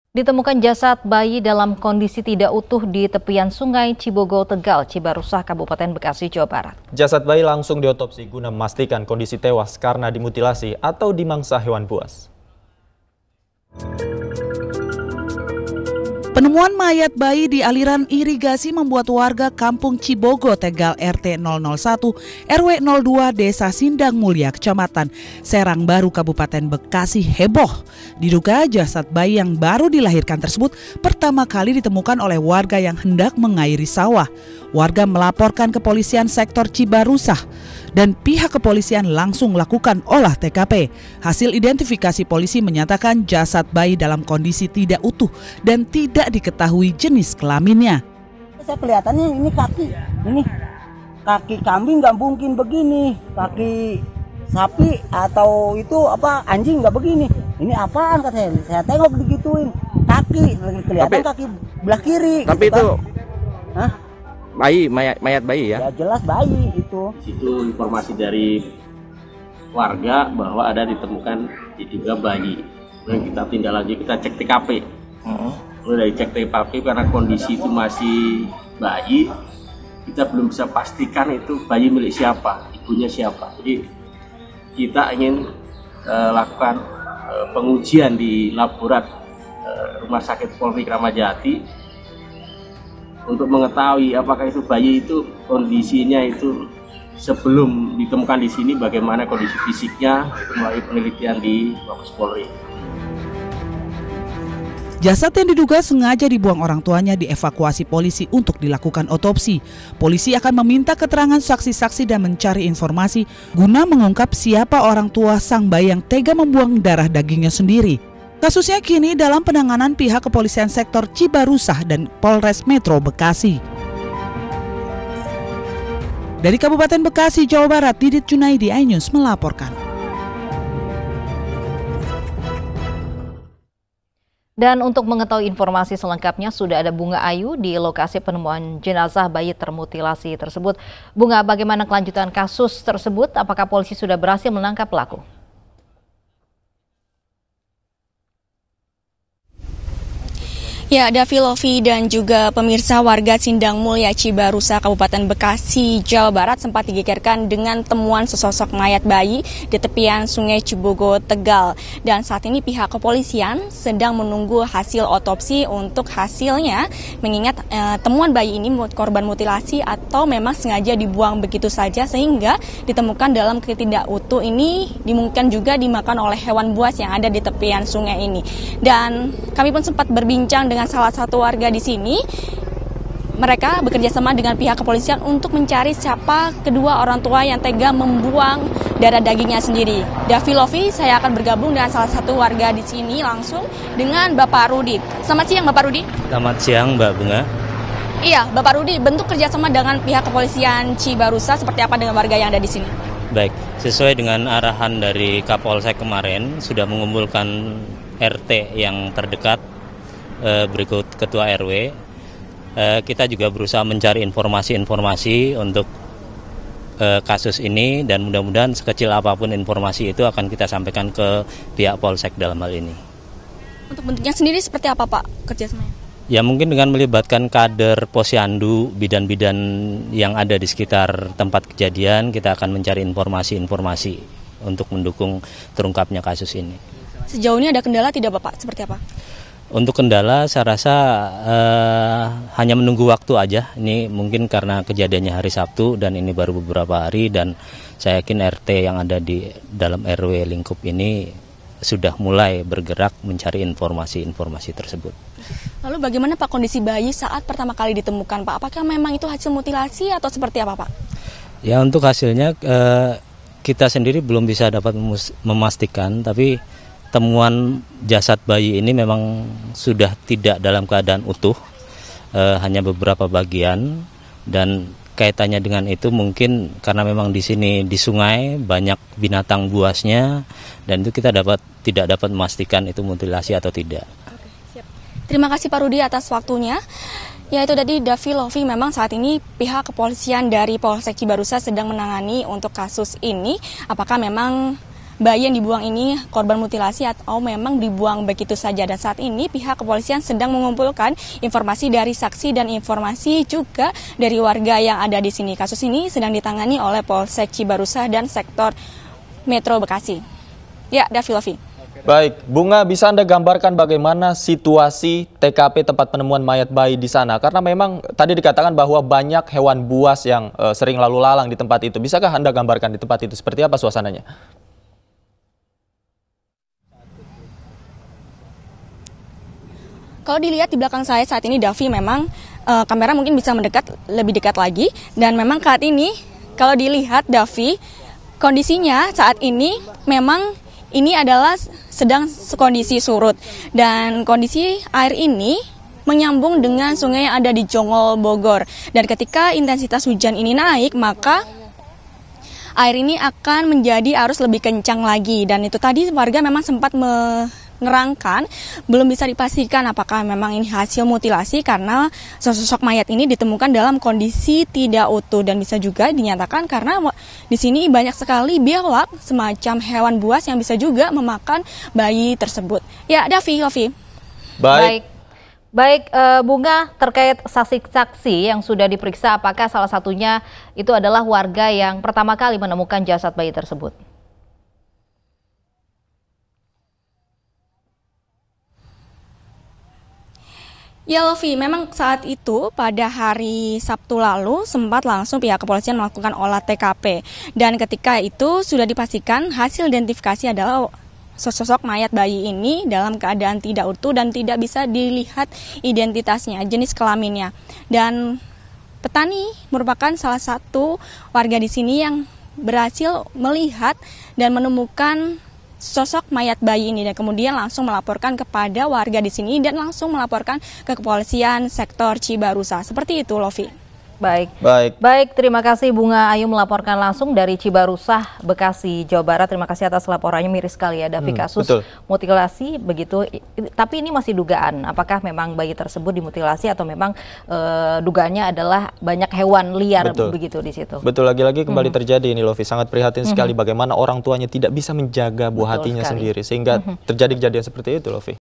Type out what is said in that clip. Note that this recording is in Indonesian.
Ditemukan jasad bayi dalam kondisi tidak utuh di tepian Sungai Cibogo, Tegal, Cibarusah, Kabupaten Bekasi, Jawa Barat. Jasad bayi langsung diotopsi guna memastikan kondisi tewas karena dimutilasi atau dimangsa hewan buas. Penemuan mayat bayi di aliran irigasi membuat warga Kampung Cibogo, Tegal RT 001, RW 02, Desa Sindang Mulia, Kecamatan Serang Baru, Kabupaten Bekasi heboh. Diduga jasad bayi yang baru dilahirkan tersebut pertama kali ditemukan oleh warga yang hendak mengairi sawah. Warga melaporkan kepolisian sektor Cibarusah dan pihak kepolisian langsung lakukan olah TKP. Hasil identifikasi polisi menyatakan jasad bayi dalam kondisi tidak utuh dan tidak diketahui jenis kelaminnya. Saya kelihatannya ini kaki kambing nggak mungkin begini, kaki sapi atau itu apa anjing nggak begini. Ini apaan kata saya tengok digituin kaki kelihatan kaki belah kiri. Tapi gitu itu, kan. bayi mayat bayi ya? Ya jelas bayi itu. Itu informasi dari warga bahwa ada ditemukan diduga bayi. Kemudian kita tindak lanjut, kita cek TKP. Lalu dari cek TKP karena kondisi itu masih bayi, kita belum bisa pastikan itu bayi milik siapa, ibunya siapa. Jadi kita ingin lakukan pengujian di laborat Rumah Sakit Polri Kramat Jati untuk mengetahui apakah itu bayi itu kondisinya itu sebelum ditemukan di sini bagaimana kondisi fisiknya, itu melalui penelitian di Mabes Polri. Jasad yang diduga sengaja dibuang orang tuanya dievakuasi polisi untuk dilakukan otopsi. Polisi akan meminta keterangan saksi-saksi dan mencari informasi guna mengungkap siapa orang tua sang bayi yang tega membuang darah dagingnya sendiri. Kasusnya kini dalam penanganan pihak kepolisian sektor Cibarusah dan Polres Metro Bekasi. Dari Kabupaten Bekasi, Jawa Barat, Didit Junaidi, iNews melaporkan. Dan untuk mengetahui informasi selengkapnya sudah ada Bunga Ayu di lokasi penemuan jenazah bayi termutilasi tersebut. Bunga, bagaimana kelanjutan kasus tersebut? Apakah polisi sudah berhasil menangkap pelaku? Ya, Davi, Lovi, dan juga pemirsa, warga Sindang Mulia, Cibarusah, Kabupaten Bekasi, Jawa Barat sempat digegerkan dengan temuan sesosok mayat bayi di tepian Sungai Cibogo, Tegal. Dan saat ini pihak kepolisian sedang menunggu hasil otopsi untuk hasilnya, mengingat temuan bayi ini korban mutilasi atau memang sengaja dibuang begitu saja sehingga ditemukan dalam ketidak utuh ini dimungkinkan juga dimakan oleh hewan buas yang ada di tepian sungai ini. Dan kami pun sempat berbincang dengan salah satu warga di sini. Mereka bekerja sama dengan pihak kepolisian untuk mencari siapa kedua orang tua yang tega membuang darah dagingnya sendiri. Davi, Lovi, saya akan bergabung dengan salah satu warga di sini langsung dengan Bapak Rudi. Selamat siang, Bapak Rudi. Selamat siang, Mbak Bunga. Iya, Bapak Rudi, bentuk kerjasama dengan pihak kepolisian Cibarusah seperti apa dengan warga yang ada di sini? Baik, sesuai dengan arahan dari Kapolsek kemarin, sudah mengumpulkan RT yang terdekat, berikut Ketua RW. Kita juga berusaha mencari informasi-informasi untuk kasus ini dan mudah-mudahan sekecil apapun informasi itu akan kita sampaikan ke pihak Polsek dalam hal ini. Untuk bentuknya sendiri seperti apa, Pak, kerjasamanya? Ya, mungkin dengan melibatkan kader Posyandu, bidan-bidan yang ada di sekitar tempat kejadian, kita akan mencari informasi-informasi untuk mendukung terungkapnya kasus ini. Sejauh ini ada kendala tidak, Bapak? Seperti apa? Untuk kendala saya rasa hanya menunggu waktu aja. Ini mungkin karena kejadiannya hari Sabtu dan ini baru beberapa hari, dan saya yakin RT yang ada di dalam RW lingkup ini sudah mulai bergerak mencari informasi-informasi tersebut. Lalu bagaimana, Pak, kondisi bayi saat pertama kali ditemukan, Pak? Apakah memang itu hasil mutilasi atau seperti apa, Pak? Ya, untuk hasilnya kita sendiri belum bisa dapat memastikan, tapi temuan jasad bayi ini memang sudah tidak dalam keadaan utuh, hanya beberapa bagian, dan kaitannya dengan itu mungkin karena memang di sini di sungai banyak binatang buasnya, dan itu kita tidak dapat memastikan itu mutilasi atau tidak. Oke, siap. Terima kasih Pak Rudi atas waktunya. Ya, itu tadi Davi, Lovi, memang saat ini pihak kepolisian dari Polsek Cibarusah sedang menangani untuk kasus ini. Apakah memang bayi yang dibuang ini korban mutilasi atau memang dibuang begitu saja. Dan saat ini pihak kepolisian sedang mengumpulkan informasi dari saksi dan informasi juga dari warga yang ada di sini. Kasus ini sedang ditangani oleh Polsek Cibarusah dan Sektor Metro Bekasi. Ya, Davi Lofi. Baik, Bunga, bisa Anda gambarkan bagaimana situasi TKP tempat penemuan mayat bayi di sana? Karena memang tadi dikatakan bahwa banyak hewan buas yang sering lalu lalang di tempat itu. Bisakah Anda gambarkan di tempat itu seperti apa suasananya? Kalau dilihat di belakang saya saat ini, Davi, memang kamera mungkin bisa lebih dekat lagi. Dan memang saat ini, kalau dilihat, Davi, kondisinya saat ini memang ini adalah sedang kondisi surut. Dan kondisi air ini menyambung dengan sungai yang ada di Jonggol, Bogor. Dan ketika intensitas hujan ini naik, maka air ini akan menjadi arus lebih kencang lagi. Dan itu tadi warga memang sempat menerangkan, belum bisa dipastikan apakah memang ini hasil mutilasi karena sosok mayat ini ditemukan dalam kondisi tidak utuh, dan bisa juga dinyatakan karena di sini banyak sekali biawak semacam hewan buas yang bisa juga memakan bayi tersebut. Ya, Davi, Lofi. Baik, Bunga, terkait saksi-saksi yang sudah diperiksa, apakah salah satunya itu adalah warga yang pertama kali menemukan jasad bayi tersebut? Ya, Lofi, memang saat itu pada hari Sabtu lalu sempat langsung pihak kepolisian melakukan olah TKP. Dan ketika itu sudah dipastikan hasil identifikasi adalah sosok mayat bayi ini dalam keadaan tidak utuh dan tidak bisa dilihat identitasnya, jenis kelaminnya. Dan petani merupakan salah satu warga di sini yang berhasil melihat dan menemukan sosok mayat bayi ini, dan kemudian langsung melaporkan kepada warga di sini dan langsung melaporkan ke kepolisian sektor Cibarusah. Seperti itu, Lofi. Baik, terima kasih Bunga Ayu melaporkan langsung dari Cibarusah, Bekasi, Jawa Barat. Terima kasih atas laporannya, miris sekali ya, Davi, kasus mutilasi begitu. Tapi ini masih dugaan, apakah memang bayi tersebut dimutilasi atau memang dugaannya adalah banyak hewan liar begitu di situ. Betul, lagi-lagi kembali terjadi ini, Lofi. Sangat prihatin sekali bagaimana orang tuanya tidak bisa menjaga buah hatinya sendiri sehingga terjadi kejadian seperti itu, Lofi.